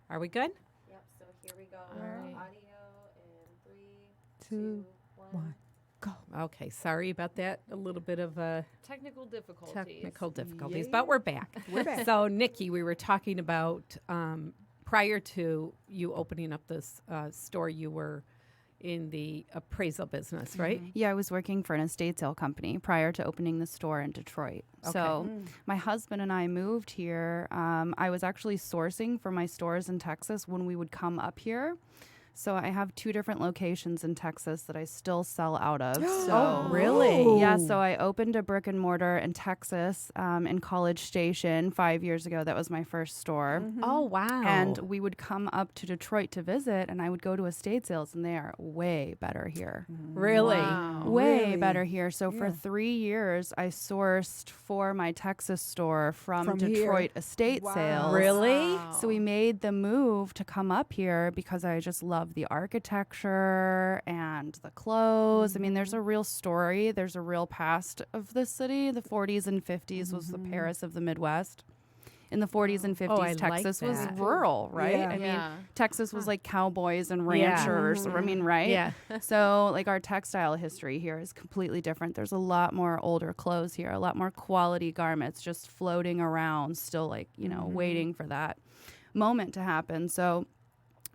Are we good? Yep, so here we go. All right. Audio in three, Two, two, one. one, go. Okay, sorry about that. A little bit of Technical difficulties. technical difficulties, Yeah. but we're back. We're back. So, Nikki, we were talking about prior to you opening up this store, you were in the appraisal business, right? Yeah, I was working for an estate sale company prior to opening the store in Detroit. So my husband and I moved here. I was actually sourcing for my stores in Texas when we would come up here. So I have 2 different locations in Texas that I still sell out of. Oh, really? Yeah, so I opened a brick and mortar in Texas in College Station 5 years ago. That was my first store. Oh, wow. And we would come up to Detroit to visit, and I would go to estate sales, and they are way better here. Really? Wow. Way Really? better here. So for Yeah. 3 years, I sourced for my Texas store from From here? Detroit estate Wow. sales. Really? So we made the move to come up here because I just love the architecture and the clothes. I mean, there's a real story. There's a real past of this city. The 40s and 50s was the Paris of the Midwest. In the 40s and 50s, I like Texas was that. rural, right? Yeah. I mean, Yeah. Texas was like cowboys and Yeah. ranchers. I mean, right? Yeah. So, like, our textile history here is completely different. There's a lot more older clothes here, a lot more quality garments just floating around, still, like, you know, waiting for that moment to happen. So,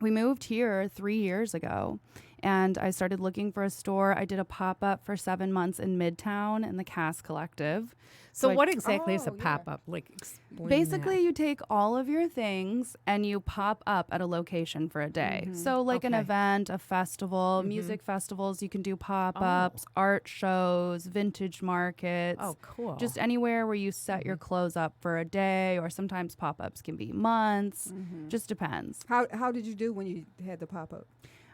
we moved here 3 years ago, and I started looking for a store. I did a pop-up for 7 months in Midtown in the Cass Collective. So, I- what exactly is a Oh, yeah. pop-up? Like, explain Basically, that. you take all of your things and you pop up at a location for a day. So, like an Okay. event, a festival, music festivals, you can do pop-ups, art shows, vintage markets. Oh, cool. Just anywhere where you set your clothes up for a day, or sometimes pop-ups can be months. Just depends. How did you do when you had the pop up?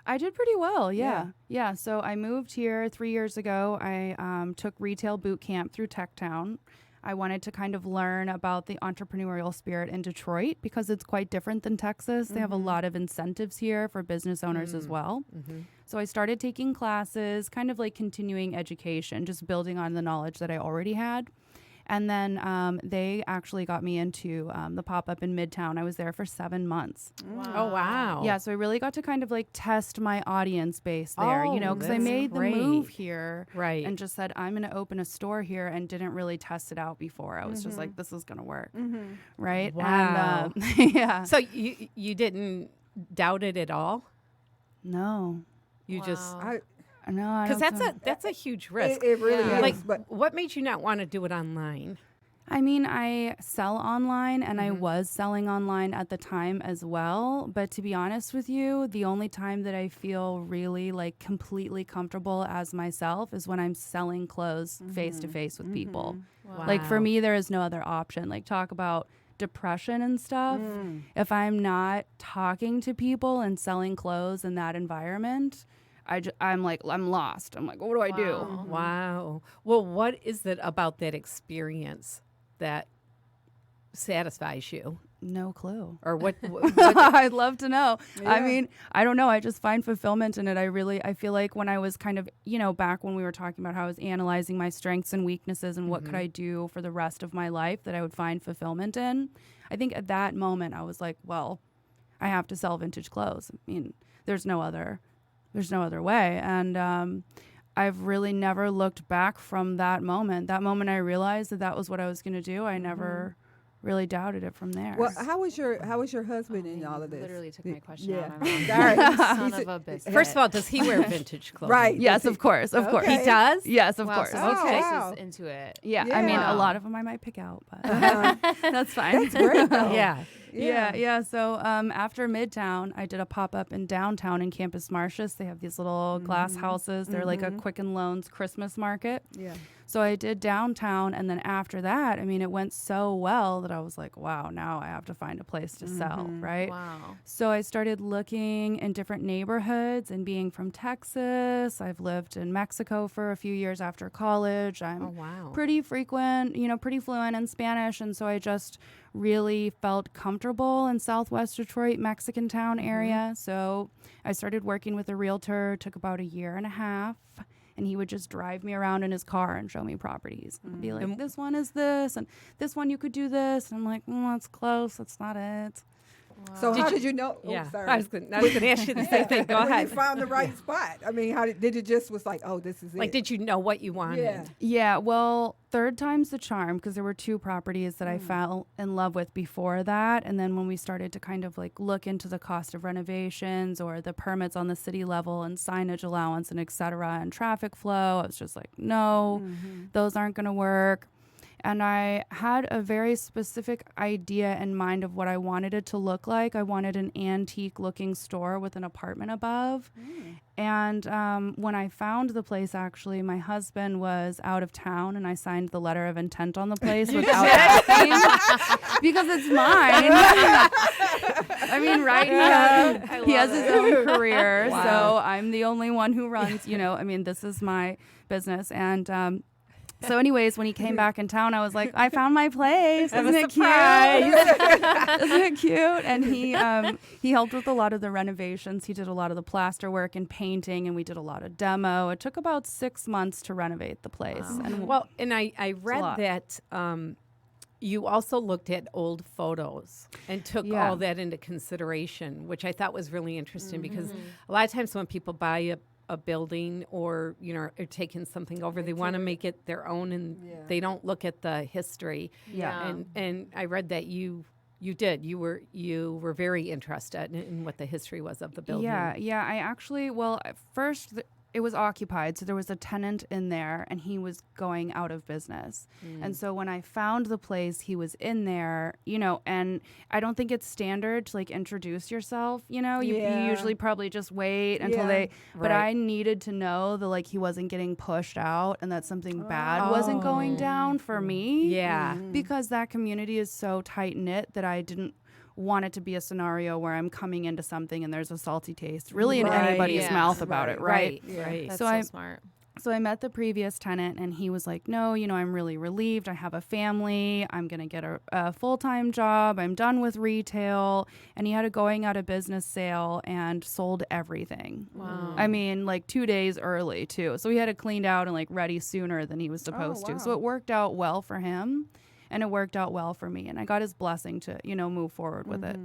I did pretty well, yeah. So I moved here 3 years ago. I took retail boot camp through Techtown. I wanted to kind of learn about the entrepreneurial spirit in Detroit because it's quite different than Texas. They have a lot of incentives here for business owners as well. So I started taking classes, kind of like continuing education, just building on the knowledge that I already had. And then they actually got me into the pop-up in Midtown. I was there for 7 months. Oh, wow. Yeah, so I really got to kind of like test my audience base there, you know, Oh, because I that's made the move great. here Right. and just said, I'm going to open a store here, and didn't really test it out before. I was just like, this is going to work. Right? Wow. And, yeah. So, you didn't doubt it at all? No. You just... Wow. No, I Because don't that's a huge risk. It really Yeah. is. Like, but what made you not want to do it online? I mean, I sell online, and I was selling online at the time as well. But to be honest with you, the only time that I feel really like completely comfortable as myself is when I'm selling clothes face to face with people. Like for Wow. me, there is no other option. Like talk about depression and stuff. If I'm not talking to people and selling clothes in that environment, I'm like, I'm lost. I'm like, what do I do? Wow. Well, what is it about that experience that satisfies you? No clue. Or what I'd love to know. I Yeah. mean, I don't know. I just find fulfillment in it. I feel like when I was kind of, you know, back when we were talking about how I was analyzing my strengths and weaknesses and what could I do for the rest of my life that I would find fulfillment in. I think at that moment I was like, well, I have to sell vintage clothes. I mean, there's no other way. And I've really never looked back from that moment. That moment I realized that was what I was going to do. I never really doubted it from there. well, how was your husband in all of this? Literally took my question Yeah. out of my mouth. Sorry. Son He's- of a biscuit. First of all, does he wear vintage clothes? Right. Yes, of course. Of course. Okay. He does? Yes, of Wow, course. so Oh, okay. wow. Into it. Yeah, I mean, Yeah. a lot of them I might pick out, but that's fine. That's great though. Yeah. Yeah. So after Midtown, I did a pop-up in downtown in Campus Martius. They have these little glass houses. They're like a Quicken Loans Christmas market. Yeah. So I did downtown, and then after that, I mean, it went so well that I was like, wow, now I have to find a place to sell, right? Wow. So I started looking in different neighborhoods, and being from Texas, I've lived in Mexico for a few years after college. I'm Oh, wow. pretty fluent in Spanish. And so I just really felt comfortable in Southwest Detroit, Mexican town area. So I started working with a realtor. It took about a year and a half. And he would just drive me around in his car and show me properties. And be like, this one is this, and this one you could do this. And I'm like, that's close. That's not it. So Did how you- did you know? Yeah, Oh, sorry. I was going to ask you the same thing. Go when ahead. you found the right spot. I mean, how did it just was like, oh, this is Like, it? did you know what you wanted? Yeah. Yeah, well, third time's the charm because there were 2 properties that I fell in love with before that. And then when we started to kind of like look into the cost of renovations or the permits on the city level and signage allowance and et cetera and traffic flow, I was just like, no, those aren't going to work. And I had a very specific idea in mind of what I wanted it to look like. I wanted an antique looking store with an apartment above. And when I found the place, actually, my husband was out of town and I signed the letter of intent on the place without asking because it's mine. I mean, right? He has his own career. Wow. So I'm the only one who runs, I mean, this is my business. And so anyways, when he came back in town, I was like, I found my place. Isn't it cute? Isn't it cute? And he helped with a lot of the renovations. He did a lot of the plaster work and painting, and we did a lot of demo. It took about 6 months to renovate the place. Wow. And Well, and I read lot. that you also looked at old photos and took Yeah. all that into consideration, which I thought was really interesting because a lot of times when people buy a building or are taking something over, they want to make it their own and they don't look at the history. Yeah. And I read that you did. You were very interested in what the history was of the building. Yeah. I actually, well, at first it was occupied. So there was a tenant in there and he was going out of business. And so when I found the place, he was in there, and I don't think it's standard to like introduce yourself, you usually probably just wait until but Right. I needed to know that like he wasn't getting pushed out and that something bad wasn't going down for me. Yeah. Because that community is so tight knit that I didn't want it to be a scenario where I'm coming into something and there's a salty taste really in Right. anybody's Yeah. mouth about it, right? Right. That's So so, I- smart. So I met the previous tenant and he was like, no, I'm really relieved. I have a family. I'm going to get a full-time job. I'm done with retail. And he had a going out of business sale and sold everything. Wow. I mean, like 2 days early too. So he had it cleaned out and like ready sooner than he was supposed to. So wow. it worked out well for him and it worked out well for me. And I got his blessing to, move forward with it.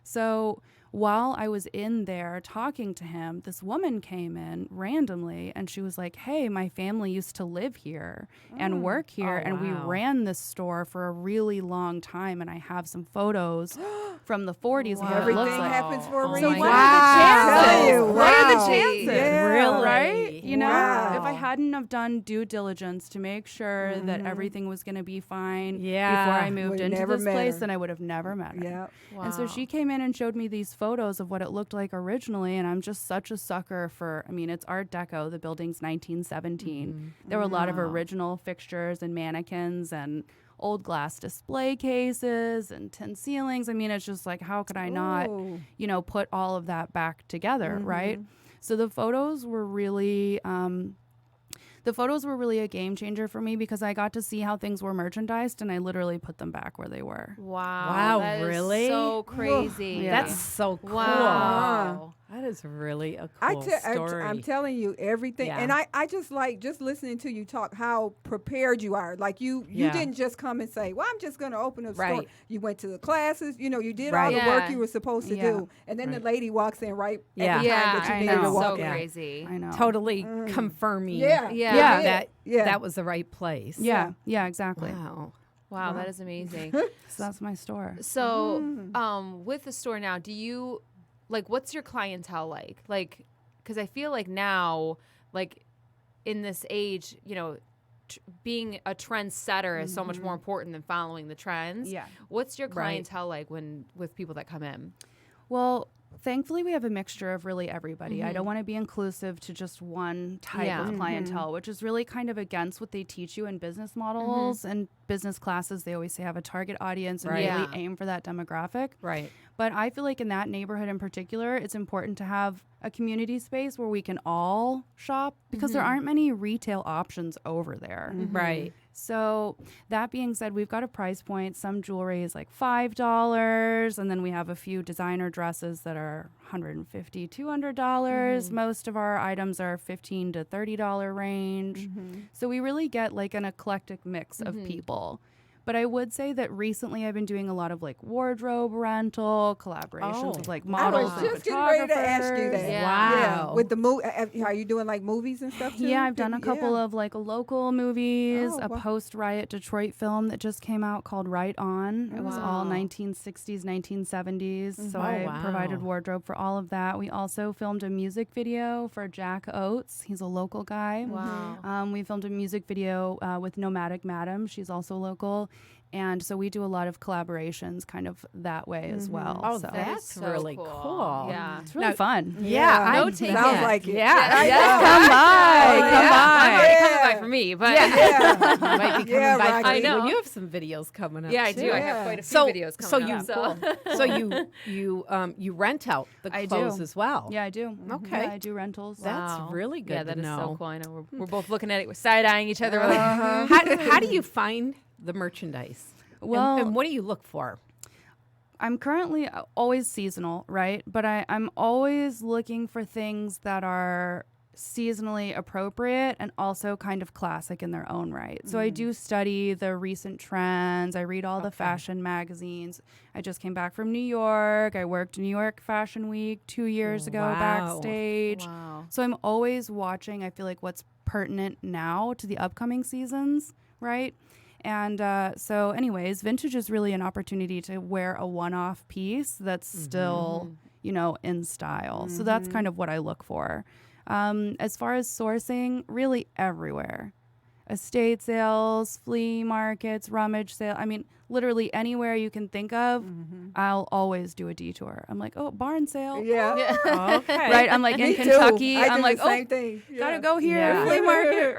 So while I was in there talking to him, this woman came in randomly and she was like, hey, my family used to live here and work here. Oh, and we wow. ran this store for a really long time. And I have some photos from the 40s of what it Everything looks like. happens for a Oh reason. my what God. are the chances? Wow. What are the Wow. chances? Yeah. Really? Right? Wow. If I hadn't have done due diligence to make sure that everything was going to be fine Yeah. before I moved Would've into never this met place, her. then I would have never met her. Yeah. Wow. And so she came in and showed me these photos of what it looked like originally. And I'm just such a sucker for, it's Art Deco. The building's 1917. There were a lot of original fixtures and mannequins and old glass display cases and tin ceilings. It's just like, how could I not, Ooh. put all of that back together, right? So the photos were really... the photos were really a game changer for me because I got to see how things were merchandised and I literally put them back where they were. Wow. Wow, That is really? so crazy. Yeah. That's so cool. Wow. That is really a I cool te- story. I'm telling you everything, Yeah. and I just like just listening to you talk how prepared you are. Like you Yeah. didn't just come and say, "Well, I'm just going to open a store." Right. You went to the classes. You did Right. all the Yeah. work you were supposed to Yeah. do, and then Right. the lady walks in right Yeah. at the time Yeah, that you I needed know. to walk so in. Yeah. crazy. I know. Totally confirming Yeah. Yeah. Yeah. that Yeah. that was the right place. Yeah, exactly. Wow. Wow, that is amazing. So that's my store. So, with the store now, do you what's your clientele like? Because I feel like now, in this age, being a trendsetter is so much more important than following the trends. Yeah. What's your Right. clientele like with people that come in? Well, thankfully we have a mixture of really everybody. I don't want to be inclusive to just one type Yeah. of clientele, which is really kind of against what they teach you in business models and business classes. They always say have a target audience and Right. really Yeah. aim for that demographic. Right. But I feel like in that neighborhood in particular, it's important to have a community space where we can all shop because there aren't many retail options over there. Right. So that being said, we've got a price point. Some jewelry is like $5, and then we have a few designer dresses that are $150, $200. Most of our items are $15 to $30 range. So we really get like an eclectic mix of people. But I would say that recently I've been doing a lot of like wardrobe rental, collaborations with like I models was and just getting ready to ask you photographers. that. Yeah. Wow. With the movie, are you doing like movies and stuff too? Yeah, I've done a couple of like local movies, Oh, a wow. post-riot Detroit film that just came out called Right On. It was all Wow. 1960s, 1970s. So Oh, I wow. provided wardrobe for all of that. We also filmed a music video for Jack Oates. He's a local guy. Wow. We filmed a music video with Nomadic Madam. She's also local. And so we do a lot of collaborations kind of that way as well. Oh, so that's so really cool. cool. Yeah. it's really Now- fun. Yeah, No I take Sounds it. like it. Yeah, Come by. I'm already Yeah. coming by for me, but You Yeah. might be coming Yeah, by Rocky. for I me when know. you have some videos coming up. yeah, I do. too. I Yeah. have quite a few So, videos so coming you, up. so you rent out the I clothes do. as well. Yeah, I do. Okay. Yeah, I do rentals. That's Wow. really good Yeah, that to is know. so cool. I know we're both looking at it, we're side eyeing each other. We're like, How do you find the merchandise? Well, and what do you look for? I'm currently always seasonal, right? But I'm always looking for things that are seasonally appropriate and also kind of classic in their own right. So I do study the recent trends. I read all the fashion magazines. I just came back from New York. I worked New York Fashion Week 2 years ago Wow. backstage. wow. So I'm always watching, I feel like, what's pertinent now to the upcoming seasons, right? And so anyways, vintage is really an opportunity to wear a one-off piece that's still, you know, in style. So that's kind of what I look for. As far as sourcing, really everywhere. Estate sales, flea markets, rummage sale. I mean, literally anywhere you can think of, I'll always do a detour. I'm like, oh, barn sale. Yeah. Okay. Right? I'm like in Me too. Kentucky. I I'm do like, the oh, same thing. gotta Yeah. go here, Yeah. flea market.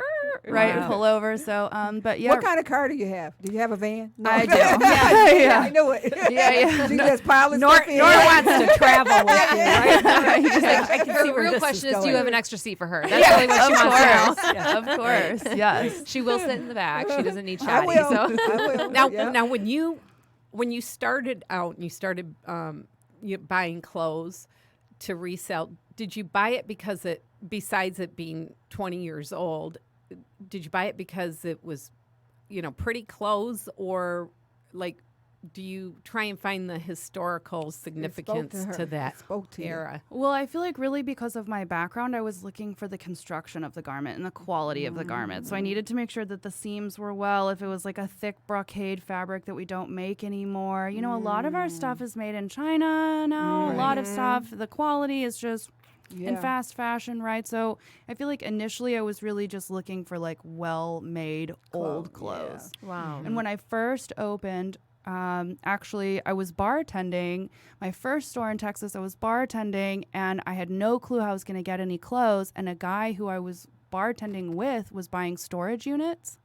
Right, Wow. pull over. So, but yeah. What kind of car do you have? Do you have a van? No. I do. Yeah. I knew it. Yeah. You just piling Nor stuff in. wants to travel with you, right? Yeah. I can see The where real this question is is, do you going. have an extra seat for her? That's really what she wants to know. Of course. Yes. She will sit in the back. She doesn't need I chatty. will. So. I will. Now, Yeah. now, when you started out and you started buying clothes to resell, did you buy it because besides it being 20 years old, did you buy it because it was, pretty clothes, or like, do you try and find the historical significance her. to that It spoke to you. era? Well, I feel like really because of my background, I was looking for the construction of the garment and the quality of the garment. So I needed to make sure that the seams were well. If it was like a thick brocade fabric that we don't make anymore, a lot of our stuff is made in China now. A lot of stuff, the quality is just in fast fashion, right? So I feel like initially I was really just looking for like well-made old clothes. Wow. And when I first opened, actually, I was bartending. My first store in Texas, I was bartending, and I had no clue how I was going to get any clothes. And a guy who I was bartending with was buying storage units.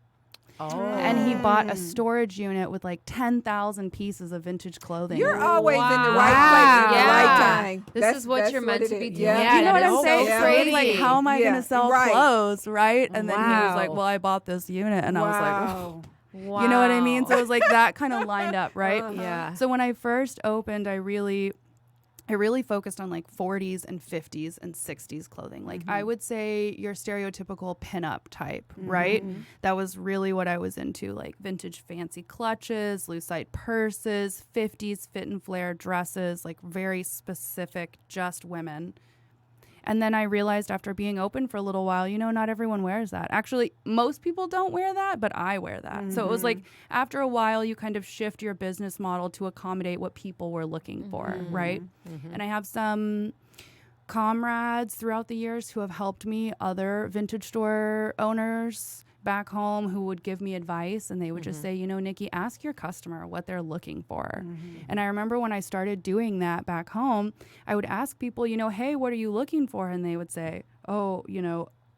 Oh, And he bought a storage unit with like 10,000 pieces of vintage clothing. You're always in the right Wow. place at the Yeah. right time. This is what you're meant it to be is. doing. Yeah, You know what that I'm is saying? so So it's like, crazy. how am I going Yeah, to sell right. clothes, right? And then he was like, Wow. well, I bought this unit. And I was like, Wow. Wow. you know what I mean? So it was like that kind of lined up, right? yeah. So when I first opened, I really focused on like 40s and 50s and 60s clothing. Like I would say your stereotypical pinup type, right? That was really what I was into, like vintage fancy clutches, lucite purses, 50s fit and flare dresses, like very specific, just women. And then I realized after being open for a little while, not everyone wears that. Actually, most people don't wear that, but I wear that. So it was like after a while, you kind of shift your business model to accommodate what people were looking for, right? And I have some comrades throughout the years who have helped me, other vintage store owners back home who would give me advice, and they would just say, Nikki, ask your customer what they're looking for. And I remember when I started doing that back home, I would ask people, hey, what are you looking for? And they would say, oh,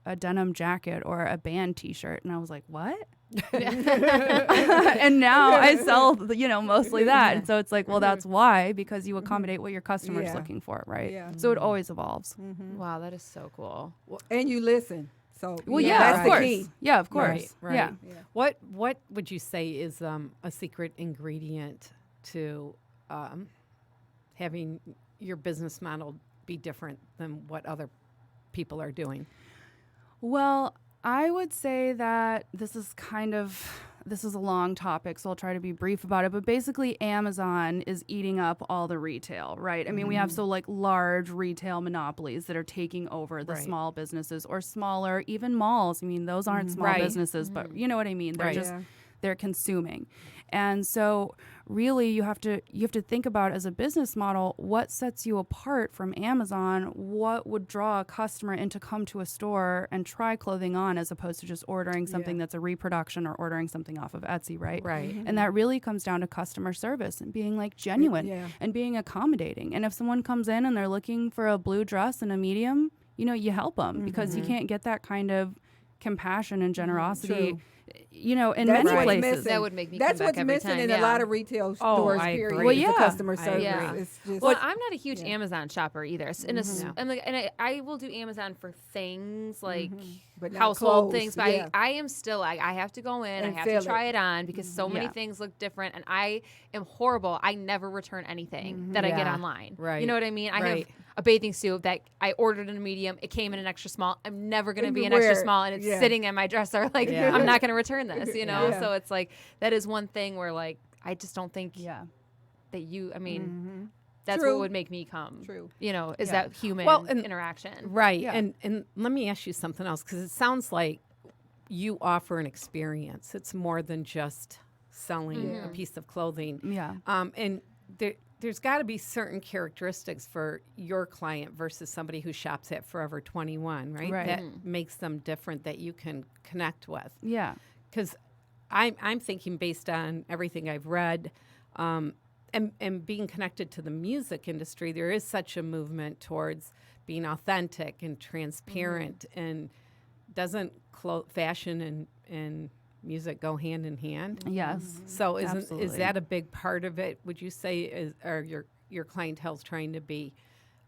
a denim jacket or a band t-shirt. And I was like, what? And now I sell, mostly that. And so it's like, well, that's why, because you accommodate what your customer's Yeah. looking for, right? Yeah. So it always evolves. Wow, that is so cool. And you listen. So Well, Yeah, yeah, that's of the course. key. Yeah, of course. Right, right. Yeah. Yeah. What would you say is a secret ingredient to having your business model be different than what other people are doing? Well, I would say that this is kind of this is a long topic, so I'll try to be brief about it. But basically, Amazon is eating up all the retail, right? I mean, we have so like large retail monopolies that are taking over the small businesses or smaller, even malls. I mean, those aren't small businesses, but you know what I mean? They're just they're consuming. And so really you have to think about as a business model, what sets you apart from Amazon, what would draw a customer in to come to a store and try clothing on as opposed to just ordering something that's a reproduction or ordering something off of Etsy, right? Right. And that really comes down to customer service and being like genuine and being accommodating. And if someone comes in and they're looking for a blue dress and a medium, you know, you help them because you can't get that kind of compassion and generosity. You know, in many places. That would make me That's come back what's every missing time, in a lot of retail stores, I period. agree. Well, yeah. the customer I service. agree. It's just, Well, I'm not a huge Amazon shopper either. I will do Amazon for things like But not household clothes. things. But I am still, I have to go in, And I have feel to try it on because so many Yeah. things look different. And I am horrible. I never return anything that I get Yeah. online. Right. You know what I mean? I Right. have a bathing suit that I ordered in a medium. It came in an extra small. I'm never going to And be you an extra wear it. small, and it's Yeah. sitting in my dresser. Like, Yeah. I'm not going to return this, you know? Yeah. So it's like, that is one thing where, like, I just don't think Yeah. that you, I mean, that's True. what would make me come. True. You know, is Yeah. that human Well, and- interaction. Right. Yeah. And let me ask you something else, because it sounds like you offer an experience. It's more than just selling a piece of clothing. Yeah. And there's got to be certain characteristics for your client versus somebody who shops at Forever 21, right? Right. That makes them different that you can connect with. Yeah. Because I'm thinking based on everything I've read and being connected to the music industry, there is such a movement towards being authentic and transparent. And doesn't fashion and music go hand in hand? Yes. So is Absolutely. that a big part of it? Would you say are your clientele's trying to be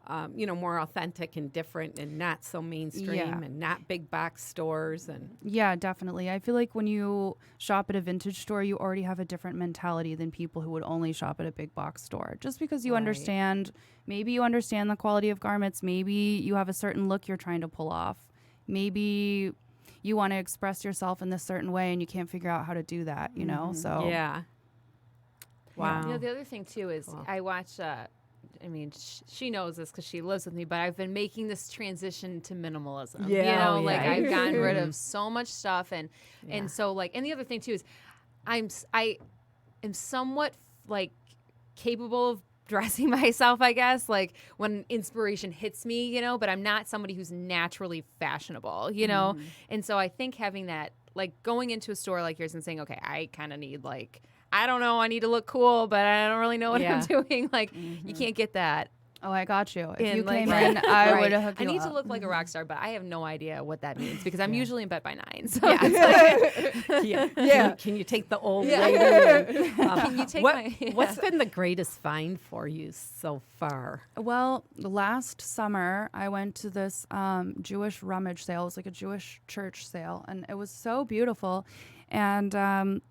more authentic and different and not so mainstream Yeah. and not big box stores and Yeah, definitely. I feel like when you shop at a vintage store, you already have a different mentality than people who would only shop at a big box store. Just because you understand, maybe you understand the quality of garments, maybe you have a certain look you're trying to pull off. Maybe you want to express yourself in this certain way and you can't figure out how to do that, you know? So yeah. Wow. You know, the other thing, too, is I watch, she knows this because she lives with me, but I've been making this transition to minimalism. Yeah. You know, Oh, like yeah. I've gotten rid of so much stuff. And so, like, and the other thing, too, is I am somewhat, like, capable of dressing myself, I guess, like when inspiration hits me, you know, but I'm not somebody who's naturally fashionable, you know? And so I think having that, like going into a store like yours and saying, okay, I kind of need like, I don't know, I need to look cool, but I don't really know what I'm doing. Like you can't get that. Oh, I got you. If you like, came in, I right. would have hooked I you need up. to look like a rock star, but I have no idea what that means because I'm usually in bed by 9. So Yeah. it's like, Yeah. Can you take the old lady? And, can you take my... What's been the greatest find for you so far? Well, last summer I went to this Jewish rummage sale. It was like a Jewish church sale, and it was so beautiful. And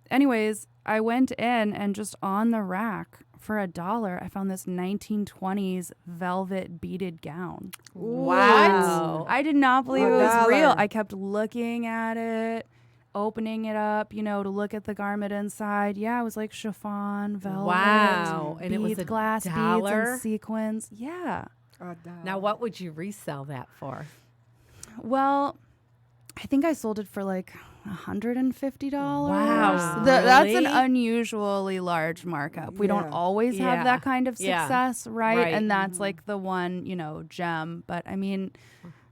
anyways, I went in and just on the rack for $1, I found this 1920s velvet beaded gown. Wow. I did not believe it was $1. real. I kept looking at it, opening it up, you know, to look at the garment inside. Yeah, it was like chiffon, velvet. Wow. And it was beads, $1? glass beads and sequins. Yeah. Now, what would you resell that for? Well, I think I sold it for like $150. Wow. That's an Really? unusually large markup. We don't Yeah. always Yeah. have that kind of Yeah. success, right? Right. And that's like the one, you know, gem. But I mean,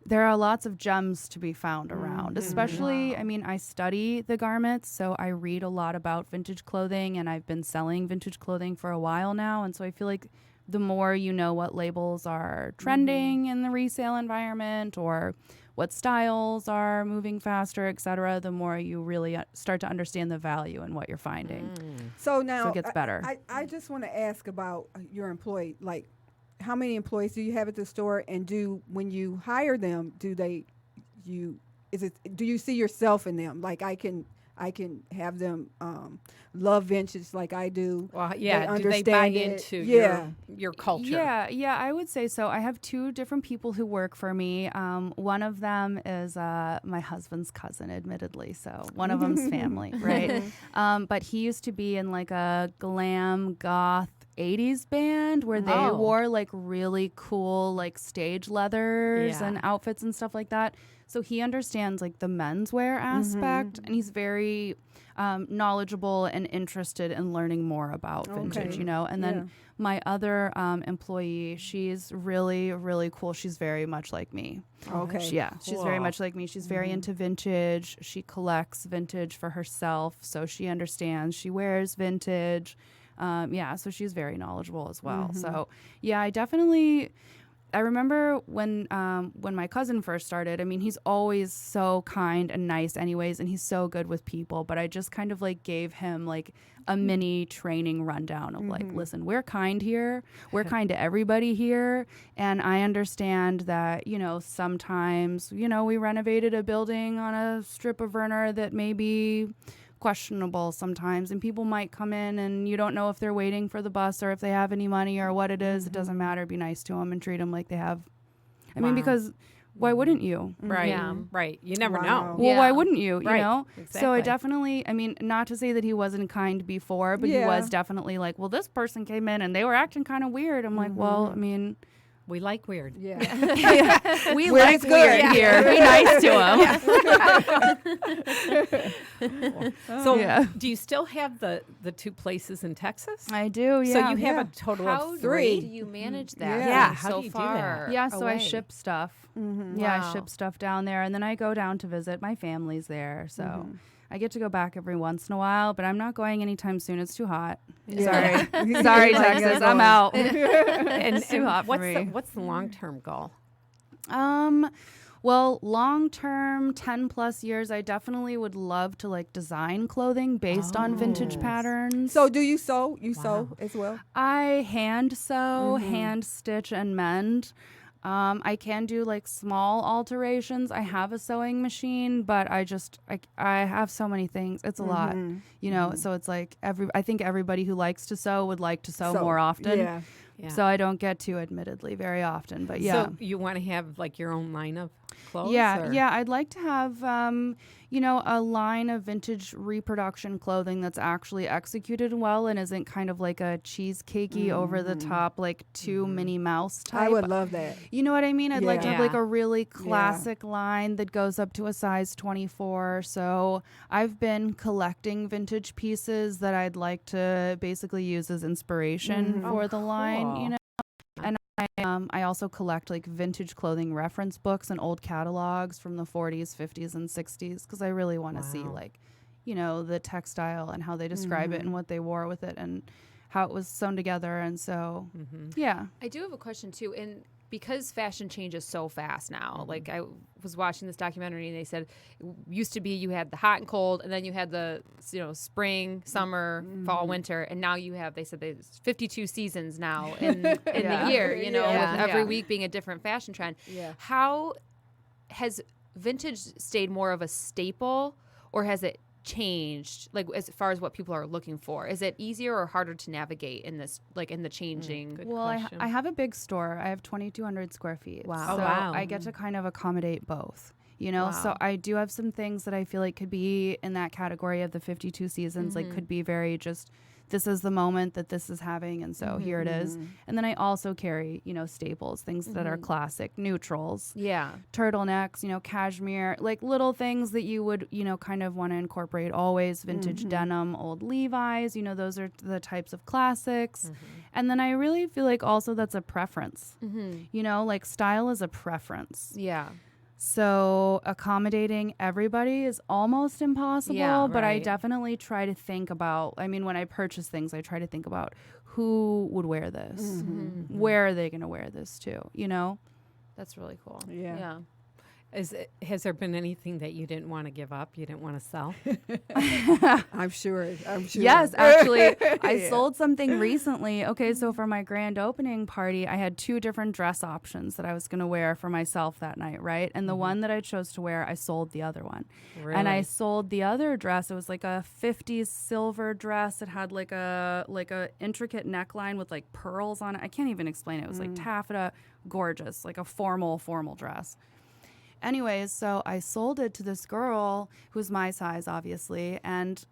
there are lots of gems to be found around, especially, I mean, I study the garments, so I read a lot about vintage clothing, and I've been selling vintage clothing for a while now. And so I feel like the more you know what labels are trending in the resale environment or what styles are moving faster, et cetera, the more you really start to understand the value in what you're finding. So now it gets better. I just want to ask about your employee. Like, how many employees do you have at the store? And when you hire them, do you see yourself in them? Like, I I can have them love vintage like I do. Well, yeah. They Do they buy understand it. into Yeah. your culture? Yeah, I would say so. I have two different people who work for me. One of them is my husband's cousin, admittedly. So one of them's family, right? But he used to be in like a glam goth 80s band where they wore like really cool like stage leathers and outfits and stuff like that. So he understands like the menswear aspect, and he's very knowledgeable and interested in learning more about vintage, you know. And then my other employee, she's really, really cool. She's very much like me. Okay. She's very much like me. She's very into vintage. She collects vintage for herself, so she understands. She wears vintage. So she's very knowledgeable as well. So yeah, I remember when my cousin first started, I mean, he's always so kind and nice anyways, and he's so good with people, but I just kind of like gave him like a mini training rundown of like, listen, we're kind here. We're kind to everybody here. And I understand that, you know, sometimes, you know, we renovated a building on a strip of Verner that maybe questionable sometimes, and people might come in and you don't know if they're waiting for the bus or if they have any money or what it is. It doesn't matter. Be nice to them and treat them like they have. I mean, because why wouldn't you? Right. Yeah. Right. You never know. Well, why wouldn't you? You Right. know? Exactly. So I definitely, I mean, not to say that he wasn't kind before, but he was definitely like, well, this person came in and they were acting kind of weird. I'm like, well, I mean, We like weird. Yeah. we Weird like is good. weird here. Be nice to him. So do you still have the two places in Texas? I do, yeah. So you have a total How of 3. do you manage that? Yeah, from how so do you do that? far Yeah, so I away? ship stuff. Yeah, Wow. I ship stuff down there, and then I go down to visit. My family's there, so I get to go back every once in a while, but I'm not going anytime soon. It's too hot. Yeah. Sorry, Like, Texas. I'm out. And, It's too hot for me. What's the long-term goal? Well, long term, 10 plus years, I definitely would love to like design clothing based on vintage patterns. So do you sew? You sew as well? I hand sew, hand stitch, and mend. I can do like small alterations. I have a sewing machine, but I have so many things. It's a lot, you know. So it's like I think everybody who likes to sew would like to sew more often. Yeah. Yeah. So I don't get to, admittedly, very often. But yeah. So you want to have like your own line of clothes? Yeah, or? yeah. I'd like to have, you know, a line of vintage reproduction clothing that's actually executed well and isn't kind of like a cheesecakey over the top, like too Minnie Mouse type. I would love that. You know what I mean? I'd like to have like Yeah. a really classic line that goes up to a size 24. So I've been collecting vintage pieces that I'd like to basically use as inspiration for the line, you know? I also collect like vintage clothing reference books and old catalogs from the 40s, 50s, and 60s because I really want to see like, you know, the textile and how they describe it and what they wore with it and how it was sewn together. And so, yeah. I do have a question too, and because fashion changes so fast now, like I was watching this documentary and they said it used to be you had the hot and cold and then you had the, you know, spring, summer, fall, winter, and now you have, they said there's 52 seasons now in the year, you know, Yeah. with every week being a different fashion trend. Yeah. How has vintage stayed more of a staple or has it changed, like as far as what people are looking for? Is it easier or harder to navigate in this, like in the changing? Good Well, question. I have a big store. I have 2,200 square feet. Wow. So Oh, wow. I get to kind of accommodate both. You know, so Wow. I do have some things that I feel like could be in that category of the 52 seasons, like could be very just, this is the moment that this is having, and so here it is. And then I also carry, you know, staples, things that are classic, neutrals, Yeah. turtlenecks, you know, cashmere, like little things that you would, you know, kind of want to incorporate always, vintage denim, old Levi's, you know, those are the types of classics. And then I really feel like also that's a preference. You know, like style is a preference. Yeah. So accommodating everybody is almost impossible, Yeah, but I right. definitely try to think about, I mean, when I purchase things, I try to think about who would wear this? Where are they going to wear this to, you know? That's really cool. Yeah. Has there been anything that you didn't want to give up? You didn't want to sell? I'm sure. Yes, actually, I sold something recently. Okay, so for my grand opening party, I had 2 different dress options that I was going to wear for myself that night, right? And the one that I chose to wear, I sold the other one. Really? And I sold the other dress. It was like a 50s silver dress. It had like a intricate neckline with like pearls on it. I can't even explain it. It was like taffeta, gorgeous, like a formal dress. Anyways, so I sold it to this girl who's my size, obviously, and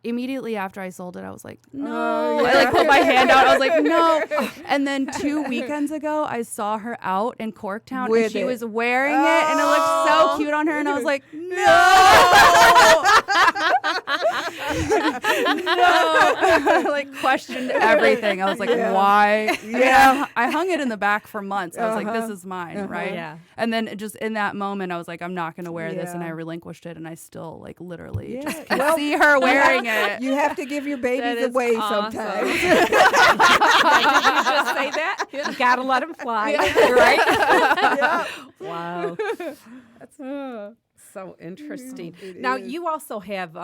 immediately after I sold it, I was like, no. I like put my hand out. I was like, no. And then 2 weekends ago, I saw her out in Corktown, and she was wearing it, and it looked so cute on her, and I was like, no. I like questioned everything. I was like, why? Yeah. I hung it in the back for months. I was like, this is mine, right? Yeah. And then just in that moment, I was like, I'm not going to wear this, and I relinquished it, and I still like literally just can see her wearing it. You have to give your babies away sometimes. Did you just say that? You gotta let them fly, right? Wow, that's so interesting. Now you also have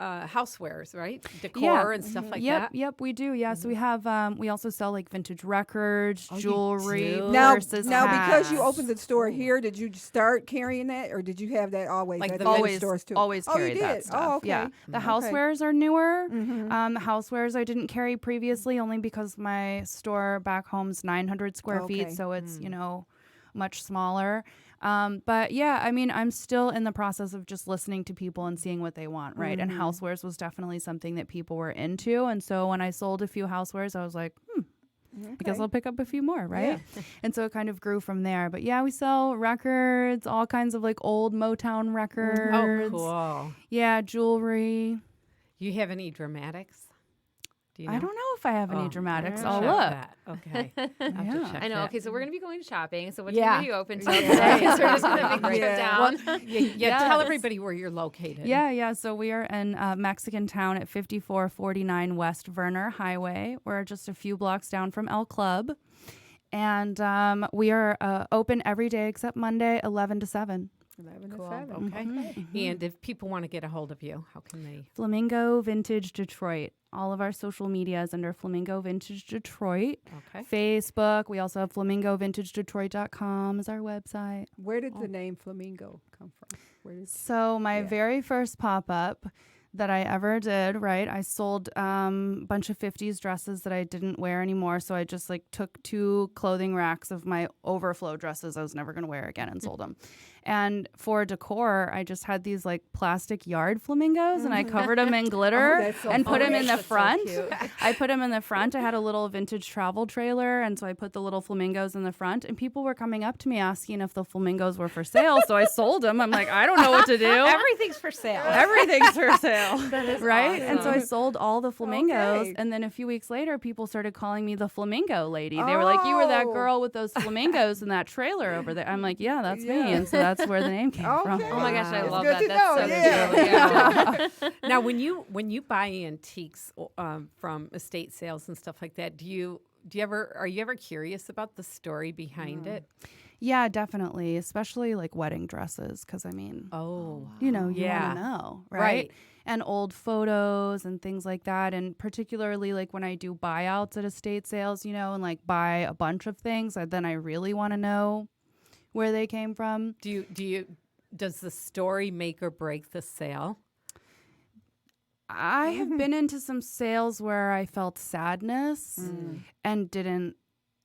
housewares, right? Decor and stuff like that. Yep, we do. Yeah, so we have we also sell like vintage records, jewelry, Now, purses, because you hats. opened the store here, did you start carrying that, or did you have that always Like at the the always stores too? always Oh, you carried that did? stuff. Oh, okay. Yeah, the housewares are newer. The housewares I didn't carry previously only because my store back home's 900 square feet, so it's much smaller. But yeah, I mean, I'm still in the process of just listening to people and seeing what they want, right? And housewares was definitely something that people were into. And so when I sold a few housewares, I was like, I guess I'll pick up a few more, right? And so it kind of grew from there. But yeah, we sell records, all kinds of like old Motown records. Oh, cool. Yeah, jewelry. You have any dramatics? Do you know? I don't know if I have any dramatics. Check I'll look. that. Okay. I'll have to check I know. that. Okay, so we're going to be going shopping. So what Yeah. time are you open till today? So we're just going to break it down. Tell everybody where you're located. Yeah. So we are in Mexican Town at 5449 West Verner Highway. We're just a few blocks down from El Club. And we are open every day except Monday, 11 to 7. 11 Cool. to 7. Okay. And if people want to get a hold of you, how can they? Flamingo Vintage Detroit. All of our social media is under Flamingo Vintage Detroit. Okay. Facebook. We also have flamingovintagedetroit.com is our website. Where did the name Flamingo come from? So my very first pop-up that I ever did, right? I sold a bunch of 50s dresses that I didn't wear anymore. So I just like took 2 clothing racks of my overflow dresses I was never going to wear again and sold them. And for decor, I just had these like plastic yard flamingos and I covered them in glitter and put them in the front. I put them in the front. I had a little vintage travel trailer. And so I put the little flamingos in the front and people were coming up to me asking if the flamingos were for sale. So I sold them. I'm like, I don't know what to do. Everything's for sale. Everything's for sale. That is right? awesome. And so I sold all the flamingos. Okay. And then a few weeks later, people started calling me the flamingo lady. They were like, you were that girl with those flamingos in that trailer over there. I'm like, yeah, that's me. And so that's where the name came from. Oh my gosh, I It's love good that. to That's know, so yeah. cute. Yeah. Now, when you buy antiques from estate sales and stuff like that, are you ever curious about the story behind it? Yeah, definitely. Especially like wedding dresses. Because I mean, you want to know, right? And old photos and things like that. And particularly like when I do buyouts at estate sales, and like buy a bunch of things, then I really want to know where they came from. Does the story make or break the sale? I have been into some sales where I felt sadness and didn't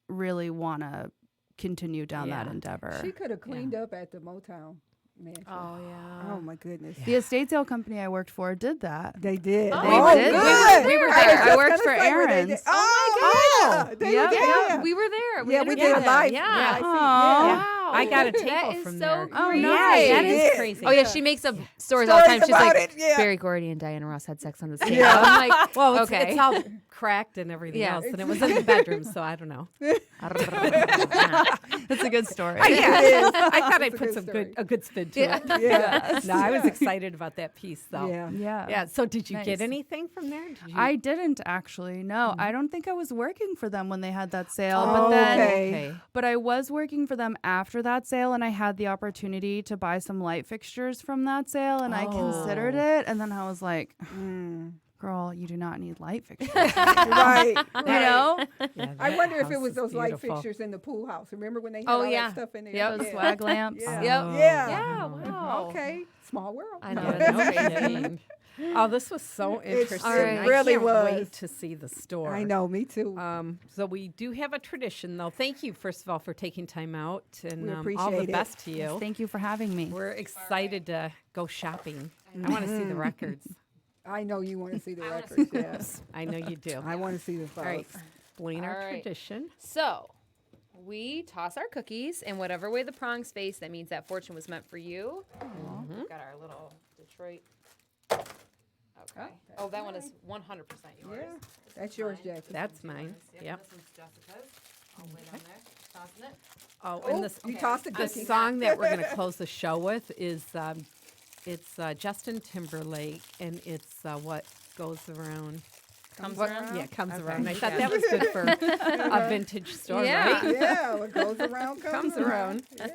really want to continue down that endeavor. She could have cleaned up at the Motown mansion. Oh, yeah. Oh, my goodness. The estate sale company I worked for did that. They did. Oh, They did. Good. We were I was there. just I worked gonna for say where they did. Aaron's. Oh, God. Yep. Yeah. We were there. Yeah, we did interviewed live. them. Yeah. Yeah. Aw. I got a table That is from so there. Oh, crazy. nice. That Yeah. is crazy. Oh, yeah, she makes up stories all the time. She's about like, it, yeah. Barry Gordy and Diana Ross had sex on the stage. Yeah. I'm like, Well, okay. it's all cracked and everything Yeah. else, and it was in the bedroom, so I don't know. That's a good story. Yeah, I thought I'd It's a put good some story. a good spin to Yeah. it. Yeah. No, I was excited about that piece, though. Yeah. Yeah. So did you get Nice. anything from there? Did you? I didn't actually. No, I don't think I was working for them when they had that sale. Oh, But then, okay. but I was working for them after that sale, and I had the opportunity to buy some light fixtures from that sale, and I considered it, and then I was like, "Girl, you do not need light fixtures." Right. You know? Yeah, I that wonder if house it was is those light beautiful. fixtures in the pool house. Remember when they had Oh, all yeah. that stuff in there? Yep. Those Yeah. swag lamps. Yeah. Yep. Yeah. Yeah. Wow. Okay. Small world. I know. Yeah, no That's crazy. kidding. Oh, this was so interesting. It I really can't was. wait to see the store. I know. Me too. So we do have a tradition, though. Thank you, first of all, for taking time out, and We all the appreciate it. best to you. Thank you for having me. We're excited to go shopping. I want to see the records. I know you want to see the records. Yes. I know you do. I want to see the All right, photos. explain our All right. tradition. So we toss our cookies, and whatever way the prongs face, that means that fortune was meant for you. We've got our little Detroit. Okay. Oh, that one is 100% yours. Yeah. That's yours, Jackie. That's mine. Yep. This one's Jessica's. I'll lay it on there. Tossing it. Oh, Oh, and this you tossed a the cookie. song that we're going to close the show with is it's Justin Timberlake, and it's what goes around. Comes around. Yeah, comes Okay. around. I thought Yeah. that was good for a vintage store, Yeah. right? Yeah. What goes around Comes around. Yeah.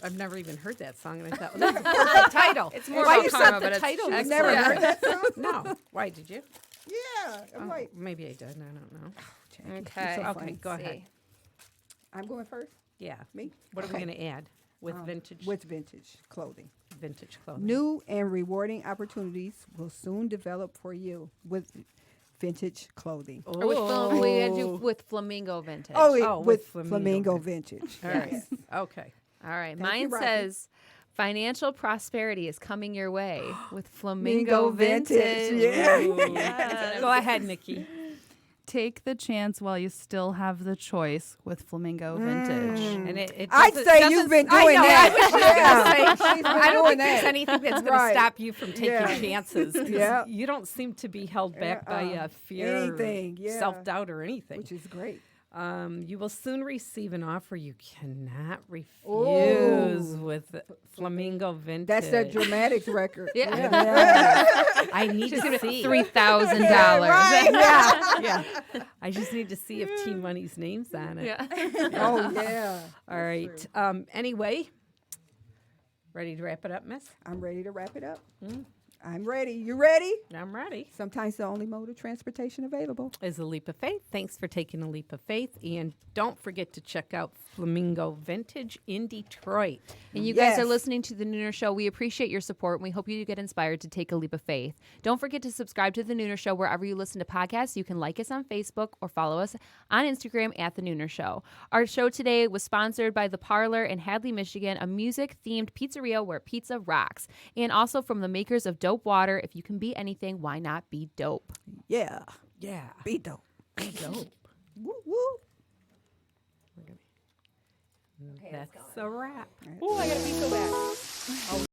I've never even heard that song, and I thought, well, that's a perfect title. It's more Why about you karma, set but the it's title? You've excellent. never Yeah. heard that song? No. Why did you? Yeah. I'm like, Maybe I did. I don't know. Jackie, you're Okay. so Okay, funny. go ahead. See. I'm going first. Yeah. Me. What are we Okay. going to add with vintage With vintage clothing. vintage clothing? New and rewarding opportunities will soon develop for you with vintage clothing. Or with we gotta do with flamingo vintage. Oh, with with flamingo flamingo vintage. All right. Okay. All right. Thank you, Mine Rocky. says financial prosperity is coming your way with Flamingo flamingo vintage. Yeah. Go ahead, Nikki. Take the chance while you still have the choice with Flamingo Vintage. And it I'd doesn't- say doesn't- you've been I doing know, that. I was just gonna say, She's been I don't doing think there's that. anything that's going to Right. stop you from taking Yeah. chances. 'Cause Yeah. You don't seem to be held back by fear, Anything, yeah. self-doubt, or anything. Which is great. You will soon receive an offer you cannot refuse Ooh. with Flamingo Vintage. That's that dramatics record. Yeah. I need to see. $3,000. Yeah. I just need to see if T Money's name's on it. Yeah. Oh, yeah. All right. Anyway, ready to wrap it up, Miss? I'm ready to wrap it up. I'm ready. You ready? I'm ready. Sometimes the only mode of transportation available. Is a leap of faith. Thanks for taking a leap of faith. And don't forget to check out Flamingo Vintage in Detroit. And you guys are Yes. listening to The Nooner Show. We appreciate your support, and we hope you get inspired to take a leap of faith. Don't forget to subscribe to The Nooner Show wherever you listen to podcasts. You can like us on Facebook or follow us on Instagram at The Nooner Show. Our show today was sponsored by The Parlor in Hadley, Michigan, a music-themed pizzeria where pizza rocks. And also from the makers of Dope Water. If you can be anything, why not be dope? Yeah. Yeah. Be dope. Be dope. Woo, woo. That's a wrap. Oh, I got to be so bad.